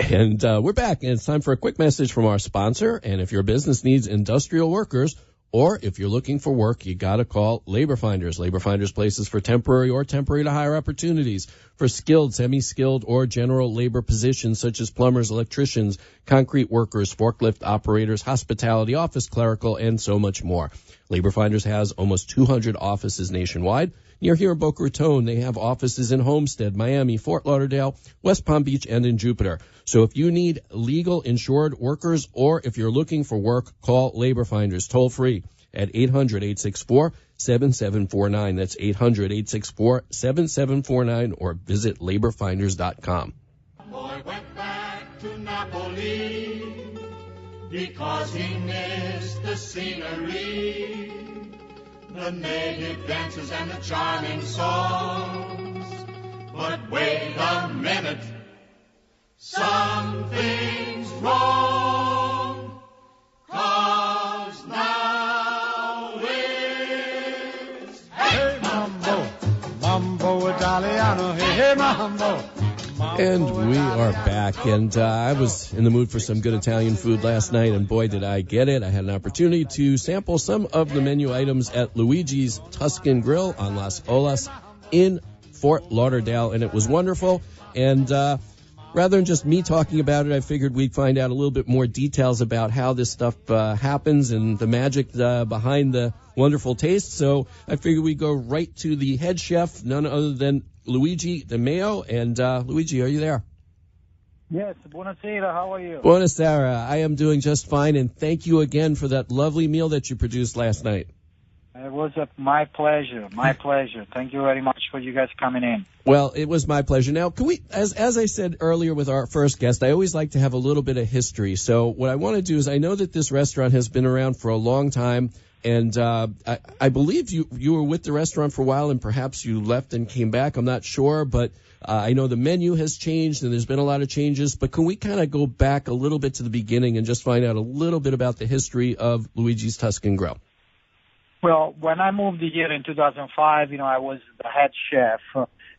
And we're back, and it's time for a quick message from our sponsor. And if your business needs industrial workers, or if you're looking for work, you got to call Labor Finders. Labor Finders places for temporary or temporary to hire opportunities for skilled, semi-skilled, or general labor positions such as plumbers, electricians, concrete workers, forklift operators, hospitality, office clerical, and so much more. Labor Finders has almost 200 offices nationwide. Near here in Boca Raton, they have offices in Homestead, Miami, Fort Lauderdale, West Palm Beach, and in Jupiter. So if you need legal insured workers or if you're looking for work, call Labor Finders toll free at 800-864-7749. That's 800-864-7749 or visit laborfinders.com. Boy went back to Napoli because he missed the scenery, the native dances and the charming songs. But wait a minute, something's wrong, 'cause now it's hey mambo, mambo Italiano, hey mambo. And we are back, and I was in the mood for some good Italian food last night, and boy, did I get it. I had an opportunity to sample some of the menu items at Luigi's Tuscan Grill on Las Olas in Fort Lauderdale, and it was wonderful. And rather than just me talking about it, I figured we'd find out a little bit more details about how this stuff happens and the magic behind the wonderful taste. So I figured we'd go right to the head chef, none other than Luigi De Meo. And Luigi, are you there? Yes, buonasera, how are you? Buonasera, I am doing just fine, and thank you again for that lovely meal that you produced last night. It was my pleasure, my pleasure. Thank you very much for you guys coming in. Well, it was my pleasure. Now, can we, as I said earlier with our first guest, I always like to have a little bit of history. So what I want to do is, I know that this restaurant has been around for a long time, and I believe you were with the restaurant for a while, and perhaps you left and came back. I'm not sure, but I know the menu has changed, and there's been a lot of changes. But can we kind of go back a little bit to the beginning and just find out a little bit about the history of Luigi's Tuscan Grill? Well, when I moved here in 2005, I was the head chef,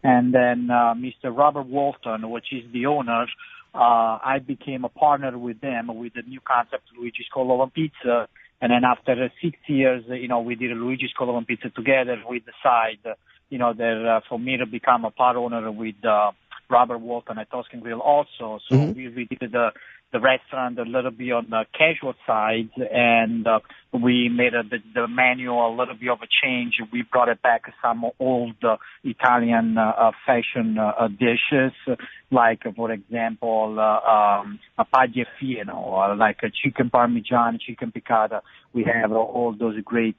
and then Mr. Robert Walton, which is the owner, I became a partner with them with the new concept Luigi's Colovan Pizza. And then after 6 years, we did a Luigi's Colovan Pizza together. We decided, that for me to become a part owner with Robert Walton at Tuscan Grill also. So we did the restaurant a little bit on the casual side, and we made the menu a little bit of a change. We brought it back some old Italian fashion dishes, like, for example, a paglia fino, like a chicken parmigiana, chicken piccata. We have all those great,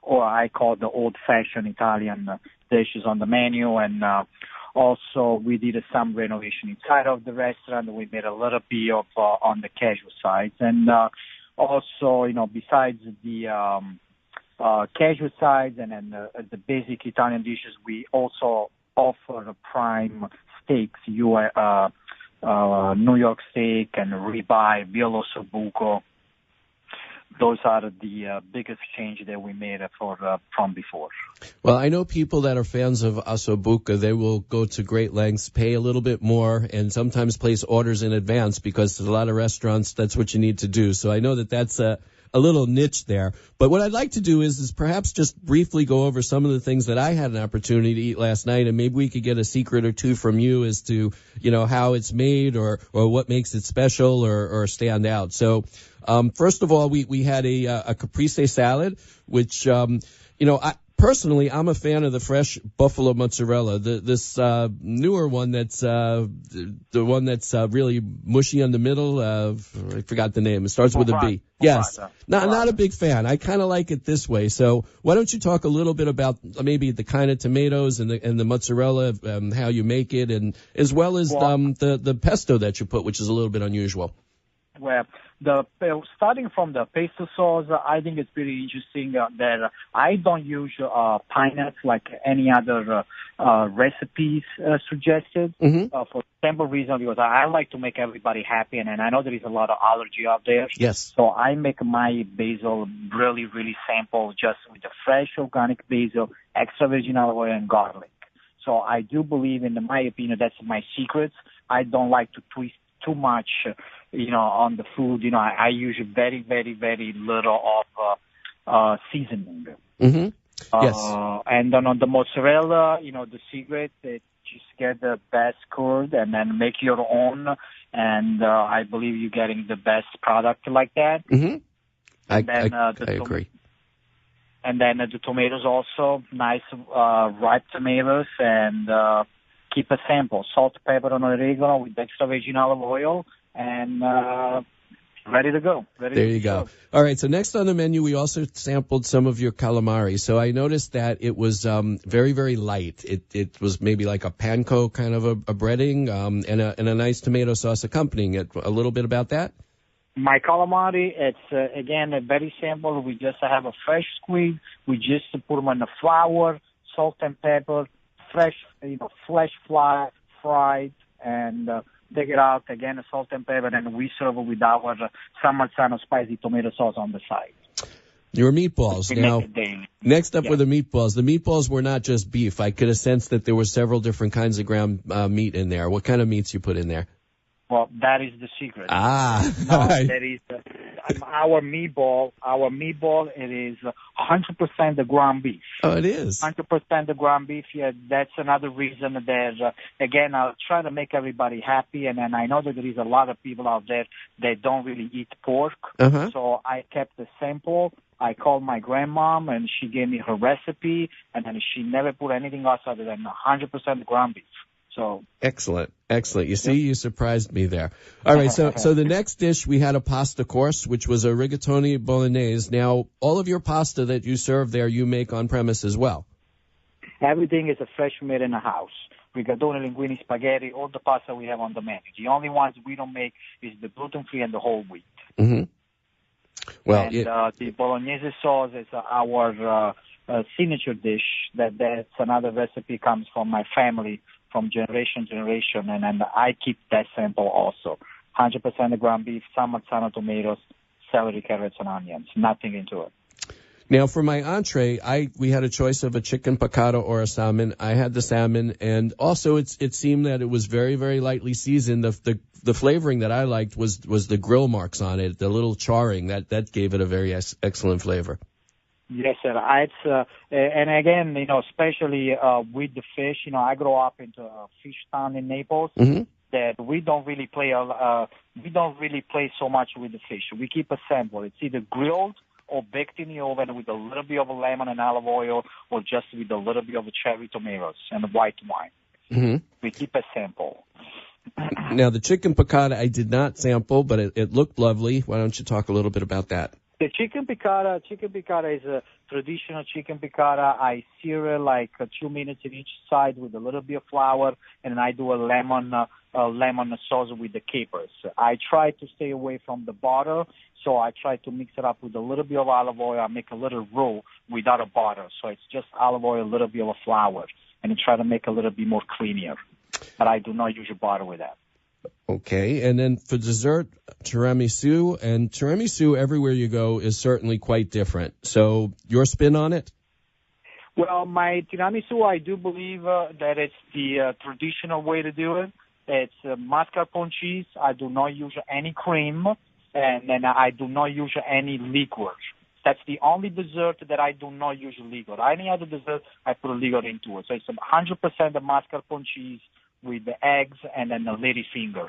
or I call the old-fashioned Italian dishes on the menu, and also, we did some renovation inside of the restaurant. We made a little bit of on the casual side. And also, besides the casual side and then the basic Italian dishes, we also offer prime steaks, New York steak and ribeye, Vitello Ossobuco. Those are the biggest change that we made from before. Well, I know people that are fans of Ossobuco, they will go to great lengths, pay a little bit more, and sometimes place orders in advance because there's a lot of restaurants, that's what you need to do. So I know that that's a little niche there. But what I'd like to do is perhaps just briefly go over some of the things that I had an opportunity to eat last night, and maybe we could get a secret or two from you as to, how it's made or what makes it special or stand out. So, first of all, we had a caprese salad, which, personally, I'm a fan of the fresh buffalo mozzarella. This newer one that's the one that's really mushy on the middle. I forgot the name. It starts with a B. Yes, not a big fan. I kind of like it this way. So why don't you talk a little bit about maybe the kind of tomatoes and the mozzarella, how you make it, and as well as the pesto that you put, which is a little bit unusual. Well, starting from the pesto sauce, I think it's pretty interesting that I don't use pine nuts like any other recipes suggested for simple reason because I like to make everybody happy, and I know there is a lot of allergy out there. Yes. So I make my basil really, really simple, just with the fresh organic basil, extra virgin olive oil, and garlic. So I do believe, in my opinion, that's my secret. I don't like to twist too much, on the food. I use very, very, very little of seasoning. Mm-hmm. Yes. And then on the mozzarella, the secret is just get the best curd and then make your own. And I believe you're getting the best product like that. Mm-hmm. I agree. And then the tomatoes also, nice ripe tomatoes, and keep a sample. Salt, pepper, and oregano with extra virgin olive oil, and ready to go. There you go. All right, so next on the menu, we also sampled some of your calamari. So I noticed that it was very, very light. It was maybe like a panko kind of a breading, and a nice tomato sauce accompanying it. A little bit about that? My calamari, it's, again, very simple. We just have a fresh squid. We just put them in the flour, salt and pepper, fresh, flesh fried, and take it out, again, salt and pepper, and we serve it with our San Marzano spicy tomato sauce on the side. Your meatballs. We now, make it daily. Next up were the meatballs. The meatballs were not just beef. I could have sensed that there were several different kinds of ground meat in there. What kind of meats you put in there? Well, that is the secret. That is our meatball. Our meatball, it is 100% the ground beef. Oh, it is? 100% the ground beef. Yeah, that's another reason that, again, I'll try to make everybody happy. And then I know that there is a lot of people out there that don't really eat pork. Uh-huh. So I kept the sample. I called my grandmom, and she gave me her recipe. And then she never put anything else other than 100% ground beef. So Excellent. You see, you surprised me there. All right, so the next dish, we had a pasta course, which was a rigatoni bolognese. Now, all of your pasta that you serve there, you make on premise as well. Everything is a fresh made in the house. Rigatoni, linguine, spaghetti, all the pasta we have on the menu. The only ones we don't make is the gluten-free and the whole wheat. Mm-hmm. Well, and the bolognese sauce is our signature dish. That's another recipe comes from my family, from generation to generation, and I keep that sample also. 100% ground beef, San Marzano tomatoes, celery, carrots, and onions. Nothing into it. Now, for my entree, we had a choice of a chicken piccata or a salmon. I had the salmon, and also it seemed that it was very, very lightly seasoned. The flavoring that I liked was the grill marks on it, the little charring that gave it a very excellent flavor. Yes, sir. And again, especially with the fish, I grew up into a fish town in Naples. Mm-hmm. That we don't really play so much with the fish. We keep a sample. It's either grilled or baked in the oven with a little bit of lemon and olive oil, or just with a little bit of cherry tomatoes and white wine. Mm-hmm. We keep a sample. Now, the chicken piccata I did not sample, but it looked lovely. Why don't you talk a little bit about that? The chicken piccata is a traditional chicken piccata. I sear it like 2 minutes in each side with a little bit of flour, and I do a lemon sauce with the capers. I try to stay away from the butter, so I try to mix it up with a little bit of olive oil. I make a little roux without a butter, so it's just olive oil, a little bit of flour, and I try to make a little bit more creamier. But I do not use a butter with that. Okay, and then for dessert, tiramisu. And tiramisu, everywhere you go, is certainly quite different. So your spin on it? Well, my tiramisu, I do believe that it's the traditional way to do it. It's mascarpone cheese. I do not use any cream, and then I do not use any liquor. That's the only dessert that I do not use liquor. Any other dessert, I put a liquor into it. So it's 100% the mascarpone cheese with the eggs and then the lady finger.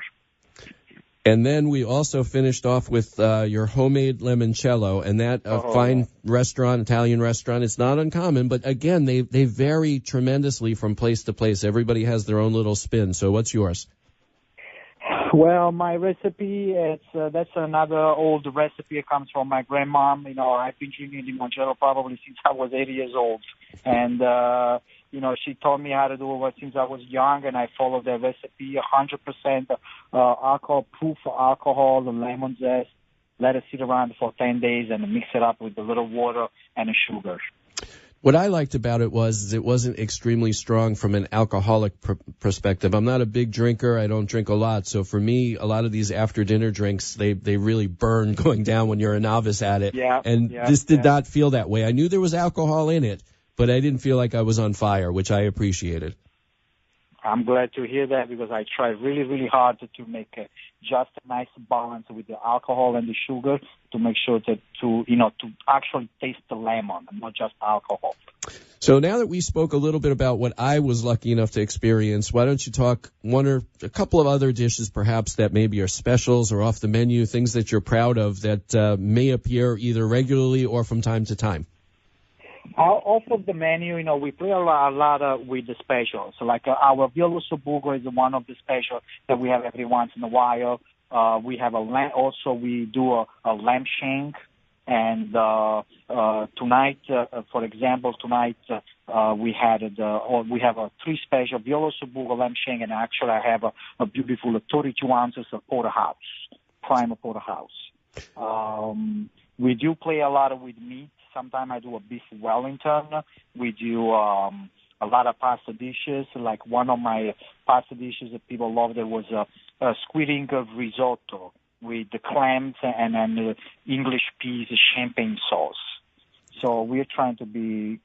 And then we also finished off with your homemade limoncello, and that fine restaurant, Italian restaurant. It's not uncommon, but again, they vary tremendously from place to place. Everybody has their own little spin. So what's yours? Well, my recipe, that's another old recipe. It comes from my grandmom. I've been drinking limoncello probably since I was 8 years old. And, she taught me how to do it since I was young, and I followed that recipe, 100% alcohol-proof alcohol, the lemon zest. Let it sit around for 10 days and mix it up with a little water and a sugar. What I liked about it was it wasn't extremely strong from an alcoholic perspective. I'm not a big drinker. I don't drink a lot. So for me, a lot of these after-dinner drinks, they really burn going down when you're a novice at it. This did not feel that way. I knew there was alcohol in it, but I didn't feel like I was on fire, which I appreciated. I'm glad to hear that because I try really, really hard to make just a nice balance with the alcohol and the sugar to make sure to actually taste the lemon and not just alcohol. So now that we spoke a little bit about what I was lucky enough to experience, why don't you talk one or a couple of other dishes perhaps that maybe are specials or off the menu, things that you're proud of that may appear either regularly or from time to time? Off of the menu, we play a lot with the specials. So like our Viola Sobuco is one of the specials that we have every once in a while. We have we do a lamb shank. And tonight, for example, we have a three special Viola Sobuco lamb shank, and actually I have a beautiful 32 ounces of porterhouse, prime porterhouse. We do play a lot with meat. Sometimes I do a beef Wellington. We do a lot of pasta dishes. Like one of my pasta dishes that people love, there was a squid ink risotto with the clams and the English peas champagne sauce. So we're trying to be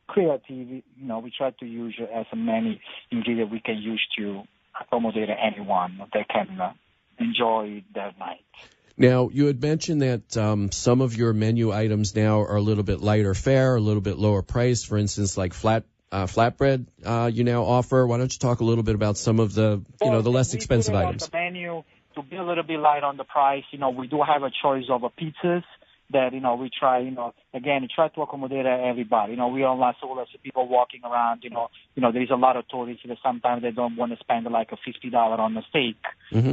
creative. We try to use as many ingredients we can use to accommodate anyone that can enjoy their night. Now, you had mentioned that some of your menu items now are a little bit lighter fare, a little bit lower price. For instance, like flatbread you now offer. Why don't you talk a little bit about some of the the less expensive items? The menu to be a little bit light on the price. We do have a choice of pizzas that we try. Again, try to accommodate everybody. We are Las Olas, people walking around. There's a lot of tourists that sometimes they don't want to spend like a $50 on a steak,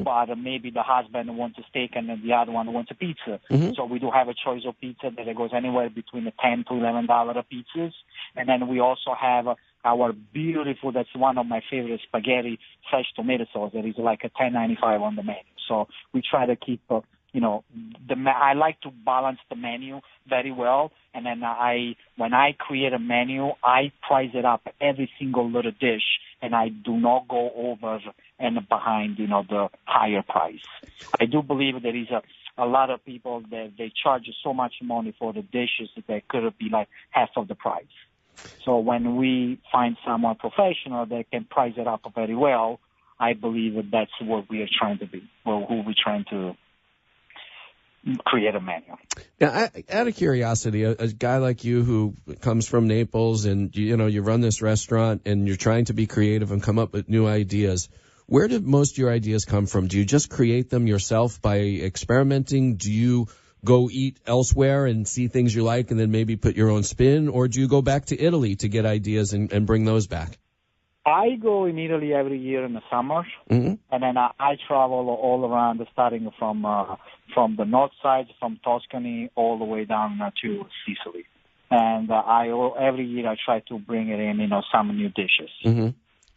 but maybe the husband wants a steak and then the other one wants a pizza. So we do have a choice of pizza that it goes anywhere between the $10 to $11 pizzas, and then we also have our beautiful. That's one of my favorite spaghetti fresh tomato sauce. That is like a $10.95 on the menu. So we try to keep. I like to balance the menu very well, and then when I create a menu, I price it up every single little dish, and I do not go over and behind, the higher price. I do believe there is a lot of people that they charge so much money for the dishes that they could be like half of the price. So when we find someone professional that can price it up very well, I believe that's what we are trying to be, or who we're trying to create a menu. Now, out of curiosity, a guy like you who comes from Naples and you run this restaurant and you're trying to be creative and come up with new ideas, where did most of your ideas come from? Do you just create them yourself by experimenting? Do you go eat elsewhere and see things you like and then maybe put your own spin, or do you go back to Italy to get ideas and bring those back? I go in Italy every year in the summer, and then I travel all around, starting from the north side, from Tuscany, all the way down to Sicily. And every year I try to bring it in, some new dishes.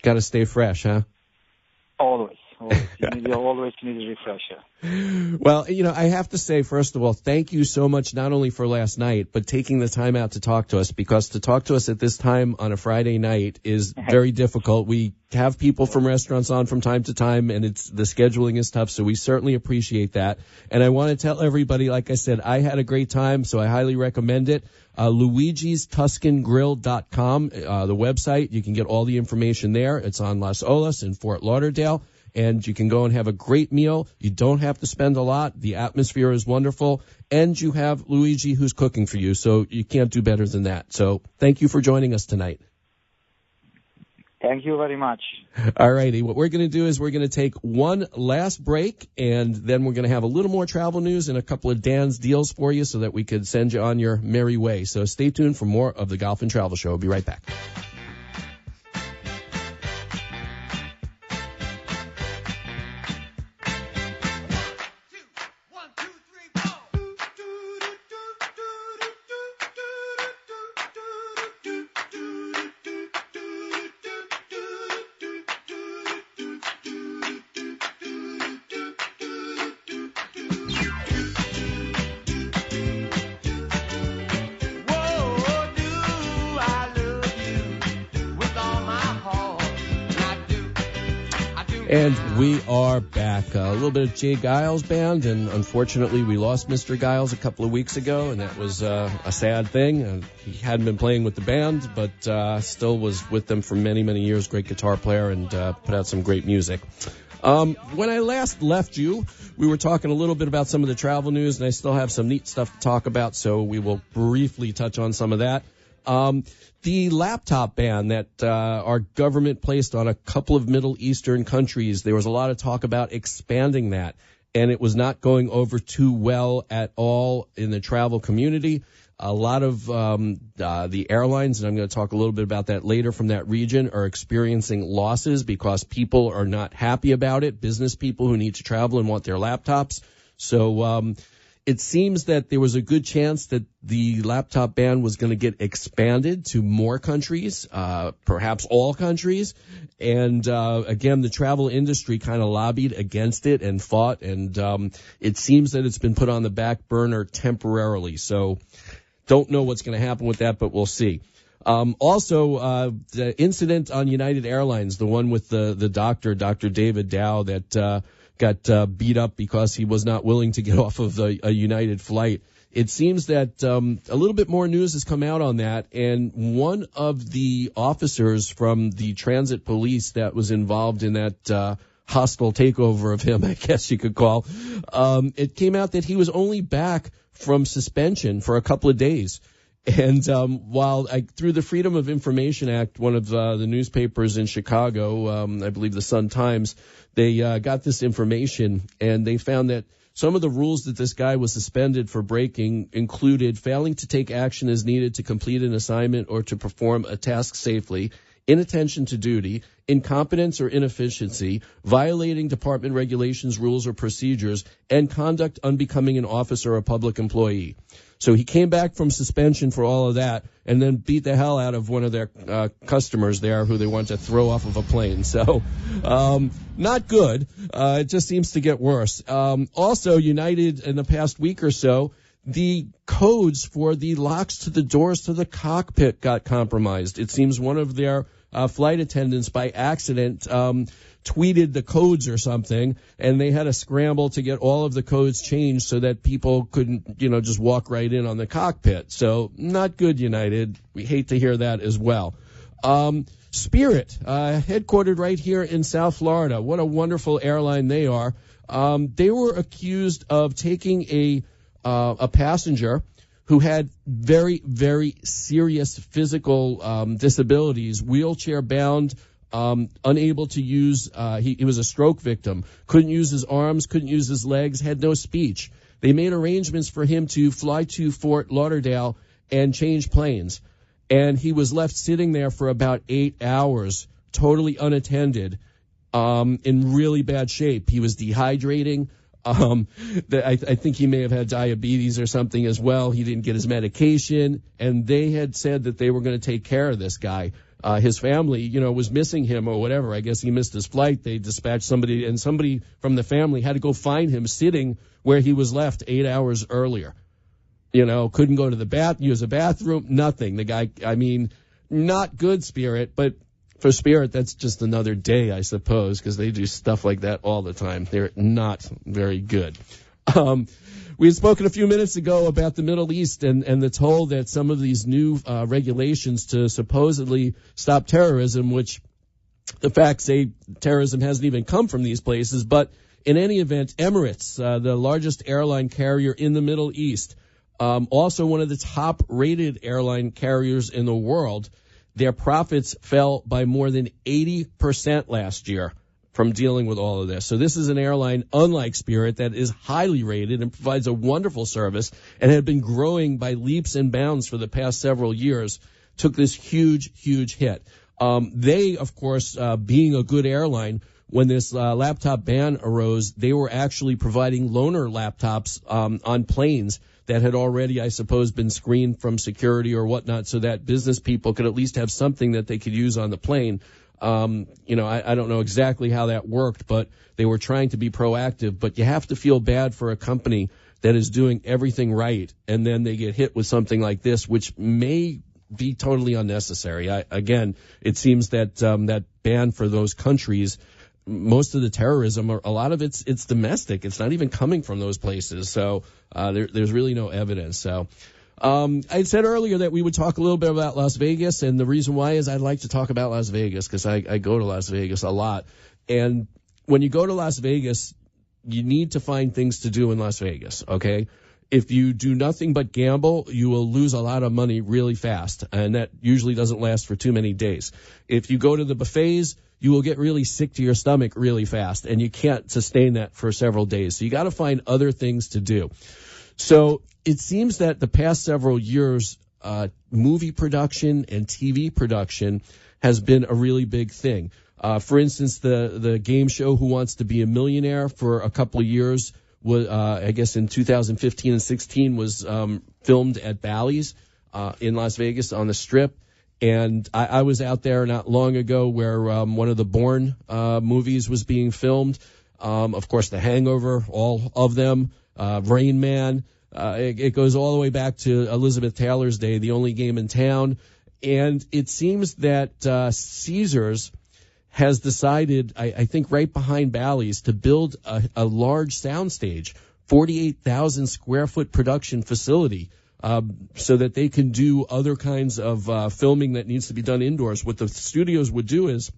Got to stay fresh, huh? Always. You always need a refresher. Well, I have to say, first of all, thank you so much, not only for last night, but taking the time out to talk to us, because to talk to us at this time on a Friday night is very difficult. We have people from restaurants on from time to time, and the scheduling is tough, so we certainly appreciate that. And I want to tell everybody, like I said, I had a great time, so I highly recommend it. Luigi'sTuscanGrill.com, the website. You can get all the information there. It's on Las Olas in Fort Lauderdale. And you can go and have a great meal. You don't have to spend a lot. The atmosphere is wonderful. And you have Luigi who's cooking for you, so you can't do better than that. So thank you for joining us tonight. Thank you very much. All righty. What we're going to do is we're going to take one last break, and then we're going to have a little more travel news and a couple of Dan's deals for you so that we could send you on your merry way. So stay tuned for more of the Golf and Travel Show. We'll be right back. And we are back. A little bit of Jay Giles Band, and unfortunately we lost Mr. Giles a couple of weeks ago, and that was a sad thing. He hadn't been playing with the band, but still was with them for many, many years. Great guitar player, and put out some great music. When I last left you, we were talking a little bit about some of the travel news, and I still have some neat stuff to talk about, so we will briefly touch on some of that. The laptop ban that our government placed on a couple of Middle Eastern countries, there was a lot of talk about expanding that, and it was not going over too well at all in the travel community. A lot of the airlines, and I'm going to talk a little bit about that later, from that region are experiencing losses because people are not happy about it, business people who need to travel and want their laptops. So it seems that there was a good chance that the laptop ban was going to get expanded to more countries, perhaps all countries. And again, the travel industry kind of lobbied against it and fought, and it seems that it's been put on the back burner temporarily. So don't know what's going to happen with that, but we'll see. Also, the incident on United Airlines, the one with the doctor, Dr. David Dow, that got beat up because he was not willing to get off of a United flight. It seems that a little bit more news has come out on that, and one of the officers from the transit police that was involved in that hostile takeover of him, I guess you could call, it came out that he was only back from suspension for a couple of days. And while through the Freedom of Information Act, one of the newspapers in Chicago, I believe the Sun-Times, they got this information, and they found that some of the rules that this guy was suspended for breaking included failing to take action as needed to complete an assignment or to perform a task safely, inattention to duty, incompetence or inefficiency, violating department regulations, rules, or procedures, and conduct unbecoming an officer or a public employee. So he came back from suspension for all of that and then beat the hell out of one of their customers there who they wanted to throw off of a plane. So not good. It just seems to get worse. Also, United, in the past week or so, the codes for the locks to the doors to the cockpit got compromised. It seems one of their flight attendants by accident tweeted the codes or something, and they had to scramble to get all of the codes changed so that people couldn't, just walk right in on the cockpit. So not good, United. We hate to hear that as well. Spirit, headquartered right here in South Florida. What a wonderful airline they are. They were accused of taking a passenger who had very, very serious physical disabilities, wheelchair bound, unable to use, he was a stroke victim, couldn't use his arms, couldn't use his legs, had no speech. They made arrangements for him to fly to Fort Lauderdale and change planes. And he was left sitting there for about 8 hours, totally unattended, in really bad shape. He was dehydrating. I think he may have had diabetes or something as well. He didn't get his medication, and they had said that they were going to take care of this guy. His family, was missing him or whatever. I guess he missed his flight. They dispatched somebody, and somebody from the family had to go find him sitting where he was left 8 hours earlier. Couldn't go to the use a bathroom, nothing. The guy, not good, Spirit, but for Spirit, that's just another day, I suppose, because they do stuff like that all the time. They're not very good. We had spoken a few minutes ago about the Middle East and the toll that some of these new regulations to supposedly stop terrorism, which the facts say terrorism hasn't even come from these places. But in any event, Emirates, the largest airline carrier in the Middle East, also one of the top-rated airline carriers in the world, their profits fell by more than 80% last year from dealing with all of this. So this is an airline, unlike Spirit, that is highly rated and provides a wonderful service and had been growing by leaps and bounds for the past several years, took this huge, huge hit. They, of course, being a good airline, when this laptop ban arose, they were actually providing loaner laptops on planes that had already, I suppose, been screened from security or whatnot so that business people could at least have something that they could use on the plane. I don't know exactly how that worked, but they were trying to be proactive. But you have to feel bad for a company that is doing everything right, and then they get hit with something like this, which may be totally unnecessary. Again, it seems that that ban for those countries most of the terrorism, or a lot of it's domestic. It's not even coming from those places. So there's really no evidence. So I said earlier that we would talk a little bit about Las Vegas, and the reason why is I'd like to talk about Las Vegas because I go to Las Vegas a lot. And when you go to Las Vegas, you need to find things to do in Las Vegas, okay? If you do nothing but gamble, you will lose a lot of money really fast, and that usually doesn't last for too many days. If you go to the buffets, you will get really sick to your stomach really fast, and you can't sustain that for several days. So you got to find other things to do. So it seems that the past several years, movie production and TV production has been a really big thing. For instance, the game show Who Wants to Be a Millionaire for a couple of years was, I guess in 2015 and 16 was filmed at Bally's in Las Vegas on the Strip. And I was out there not long ago where one of the Bourne movies was being filmed. Of course, The Hangover, all of them, Rain Man. It goes all the way back to Elizabeth Taylor's day, The Only Game in Town. And it seems that Caesars has decided, I think right behind Bally's, to build a large soundstage, 48,000 square foot production facility, so that they can do other kinds of filming that needs to be done indoors. What the studios would do is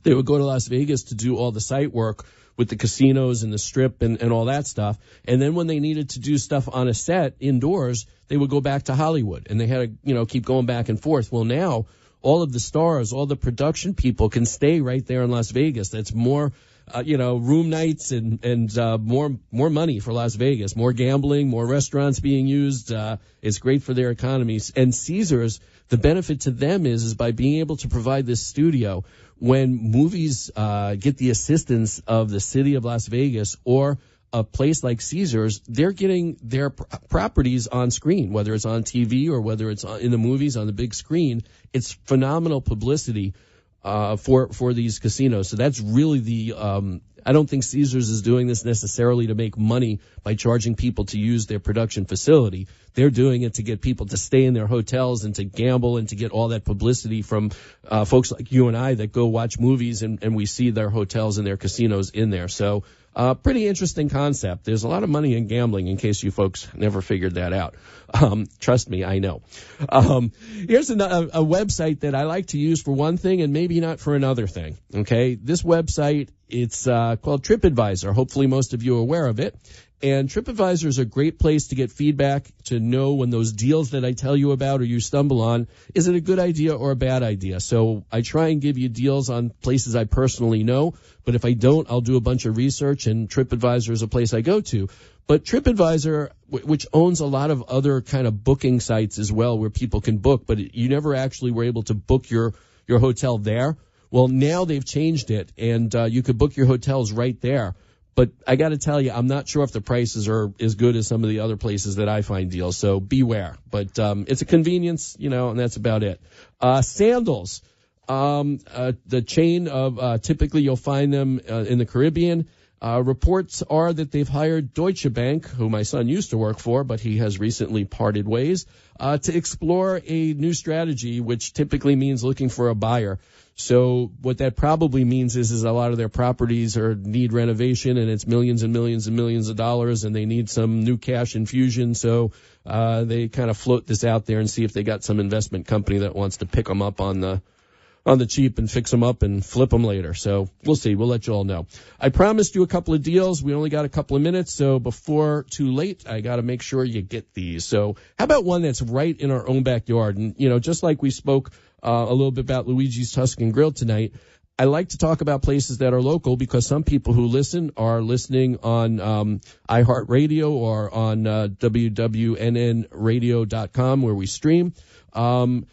they would go to Las Vegas to do all the site work with the casinos and the Strip and all that stuff. And then when they needed to do stuff on a set indoors, they would go back to Hollywood, and they had to, keep going back and forth. Well, now all of the stars, all the production people can stay right there in Las Vegas. That's more, room nights and more money for Las Vegas, more gambling, more restaurants being used. It's great for their economies. And Caesars, the benefit to them is by being able to provide this studio when movies get the assistance of the city of Las Vegas or a place like Caesars, they're getting their properties on screen, whether it's on TV or whether it's in the movies on the big screen. It's phenomenal publicity for these casinos. So that's really I don't think Caesars is doing this necessarily to make money by charging people to use their production facility. They're doing it to get people to stay in their hotels and to gamble and to get all that publicity from folks like you and I that go watch movies and we see their hotels and their casinos in there. So pretty interesting concept. There's a lot of money in gambling, in case you folks never figured that out. Trust me, I know. Here's a website that I like to use for one thing and maybe not for another thing. Okay, this website, it's called TripAdvisor. Hopefully most of you are aware of it. And TripAdvisor is a great place to get feedback, to know when those deals that I tell you about or you stumble on, is it a good idea or a bad idea? So I try and give you deals on places I personally know, but if I don't, I'll do a bunch of research, and TripAdvisor is a place I go to. But TripAdvisor, which owns a lot of other kind of booking sites as well where people can book, but you never actually were able to book your hotel there. Well, now they've changed it, and you could book your hotels right there. But I got to tell you, I'm not sure if the prices are as good as some of the other places that I find deals, so beware. But it's a convenience, and that's about it. Sandals, the chain of typically you'll find them in the Caribbean. Reports are that they've hired Deutsche Bank, who my son used to work for, but he has recently parted ways, to explore a new strategy, which typically means looking for a buyer. So what that probably means is a lot of their properties need renovation, and it's millions and millions and millions of dollars, and they need some new cash infusion. So they kind of float this out there and see if they got some investment company that wants to pick them up on the cheap and fix them up and flip them later. So we'll see. We'll let you all know. I promised you a couple of deals. We only got a couple of minutes, so before too late, I got to make sure you get these. So how about one that's right in our own backyard? And, just like we spoke a little bit about Luigi's Tuscan Grill tonight, I like to talk about places that are local because some people who listen are listening on iHeartRadio or on WWNNradio.com where we stream. And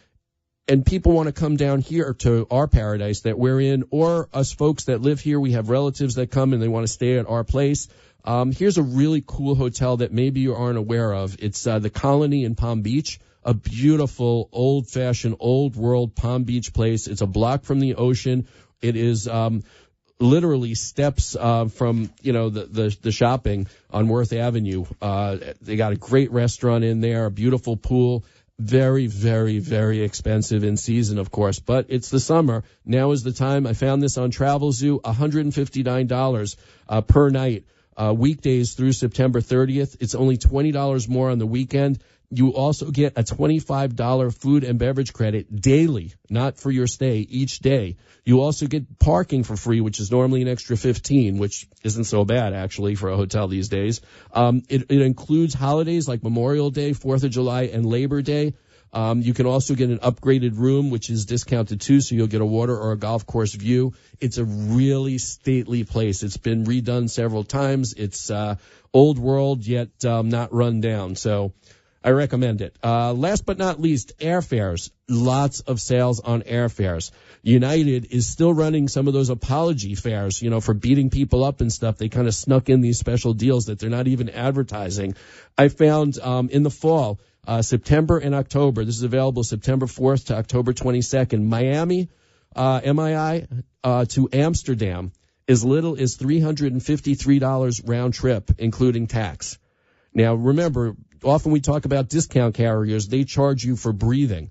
people want to come down here to our paradise that we're in, or us folks that live here. We have relatives that come and they want to stay at our place. Here's a really cool hotel that maybe you aren't aware of. It's the Colony in Palm Beach, a beautiful, old-fashioned, old-world Palm Beach place. It's a block from the ocean. It is literally steps from, the shopping on Worth Avenue. They got a great restaurant in there, a beautiful pool. very, very, very expensive in season, of course, but it's the summer. Now is the time. I found this on TravelZoo, $159 per night, weekdays through September 30th. It's only $20 more on the weekend. You also get a $25 food and beverage credit daily, not for your stay, each day. You also get parking for free, which is normally an extra $15, which isn't so bad, actually, for a hotel these days. It includes holidays like Memorial Day, 4th of July, and Labor Day. You can also get an upgraded room, which is discounted too, so you'll get a water or a golf course view. It's a really stately place. It's been redone several times. It's old world, yet not run down. So I recommend it. Last but not least, airfares. Lots of sales on airfares. United is still running some of those apology fares, for beating people up and stuff. They kind of snuck in these special deals that they're not even advertising. I found in the fall, September and October, this is available September 4th to October 22nd, Miami, MII, to Amsterdam, as little as $353 round trip, including tax. Now, remember, often we talk about discount carriers. They charge you for breathing.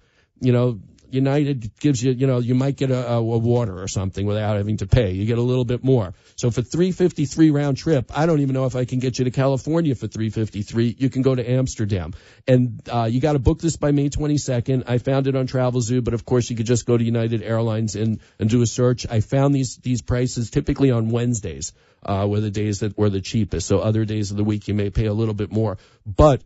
United gives you, you might get a water or something without having to pay. You get a little bit more. So for $353 round trip, I don't even know if I can get you to California for $353. You can go to Amsterdam. And you got to book this by May 22nd. I found it on TravelZoo, but of course you could just go to United Airlines and do a search. I found these prices typically on Wednesdays, were the days that were the cheapest. So other days of the week you may pay a little bit more. But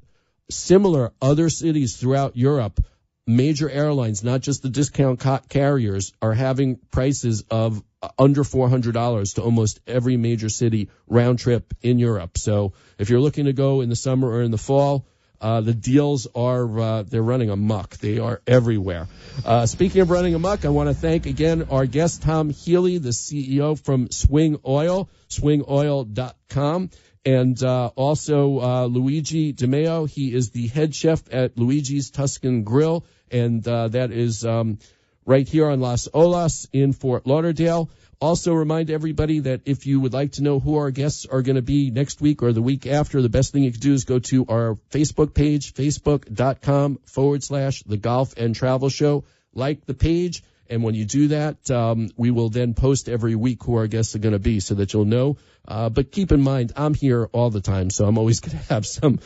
similar other cities throughout Europe, major airlines, not just the discount carriers, are having prices of under $400 to almost every major city round trip in Europe. So if you're looking to go in the summer or in the fall, the deals are, they're running amok. They are everywhere. Speaking of running amok, I want to thank again our guest, Tom Healy, the CEO from Swing Oil, swingoil.com. And also Luigi DeMeo. He is the head chef at Luigi's Tuscan Grill, and that is right here on Las Olas in Fort Lauderdale. Also remind everybody that if you would like to know who our guests are going to be next week or the week after, the best thing you can do is go to our Facebook page, facebook.com/The Golf and Travel Show. Like the page. And when you do that, we will then post every week who our guests are going to be so that you'll know. But keep in mind, I'm here all the time, so I'm always going to have some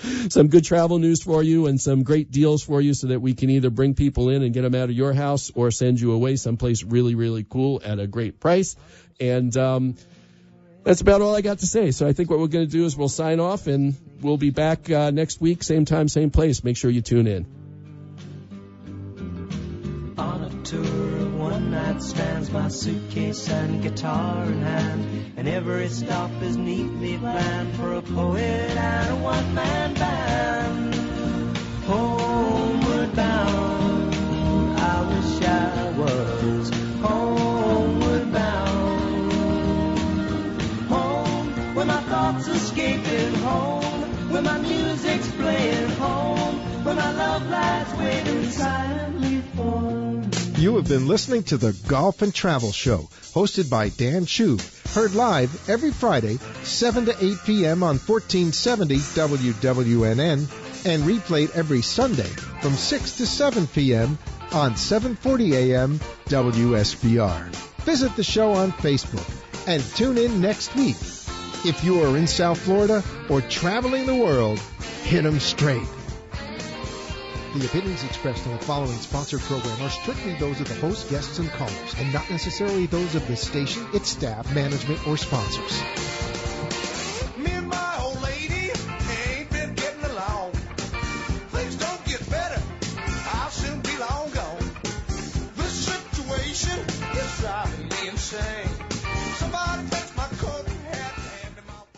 good travel news for you and some great deals for you so that we can either bring people in and get them out of your house or send you away someplace really, really cool at a great price. And that's about all I got to say. So I think what we're going to do is we'll sign off, and we'll be back next week, same time, same place. Make sure you tune in. On a tour of one night stands, my suitcase and guitar in hand, and every stop is neatly planned for a poet and a one-man band. Homeward bound, I wish I was homeward bound. Home, where my thoughts escaping, home, where my music's playing, home, where my love lies waiting silently for me. You have been listening to the Golf and Travel Show, hosted by Dan Shub, heard live every Friday, 7 to 8 p.m. on 1470 WWNN, and replayed every Sunday from 6 to 7 p.m. on 740 a.m. WSBR. Visit the show on Facebook and tune in next week. If you are in South Florida or traveling the world, hit 'em straight. The opinions expressed on the following sponsored program are strictly those of the host, guests, and callers, and not necessarily those of the station, its staff, management, or sponsors. Me and my old lady ain't been getting along. Things don't get better, I'll soon be long gone. This situation is driving me insane. Somebody takes my coat and hat and hand them out.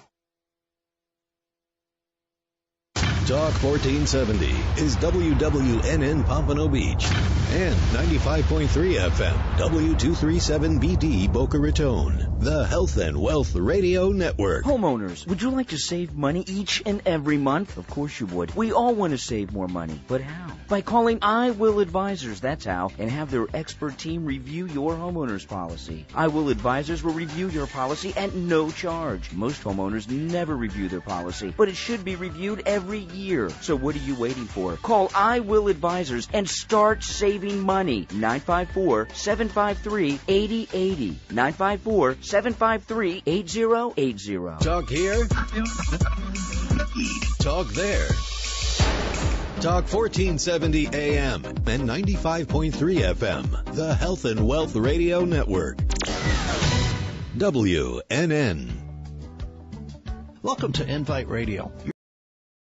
Talk 1470 is WWNN Pompano Beach and 95.3 FM W237BD Boca Raton. The Health and Wealth Radio Network. Homeowners, would you like to save money each and every month? Of course you would. We all want to save more money, but how? By calling I Will Advisors, that's how, and have their expert team review your homeowner's policy. I Will Advisors will review your policy at no charge. Most homeowners never review their policy, but it should be reviewed every year. So what are you waiting for? Call I Will Advisors and start saving money. 954-753-8080. 954-753-8080. Talk here. Talk there. Talk 1470 AM and 95.3 FM. The Health and Wealth Radio Network. WNN. Welcome to Invite Radio.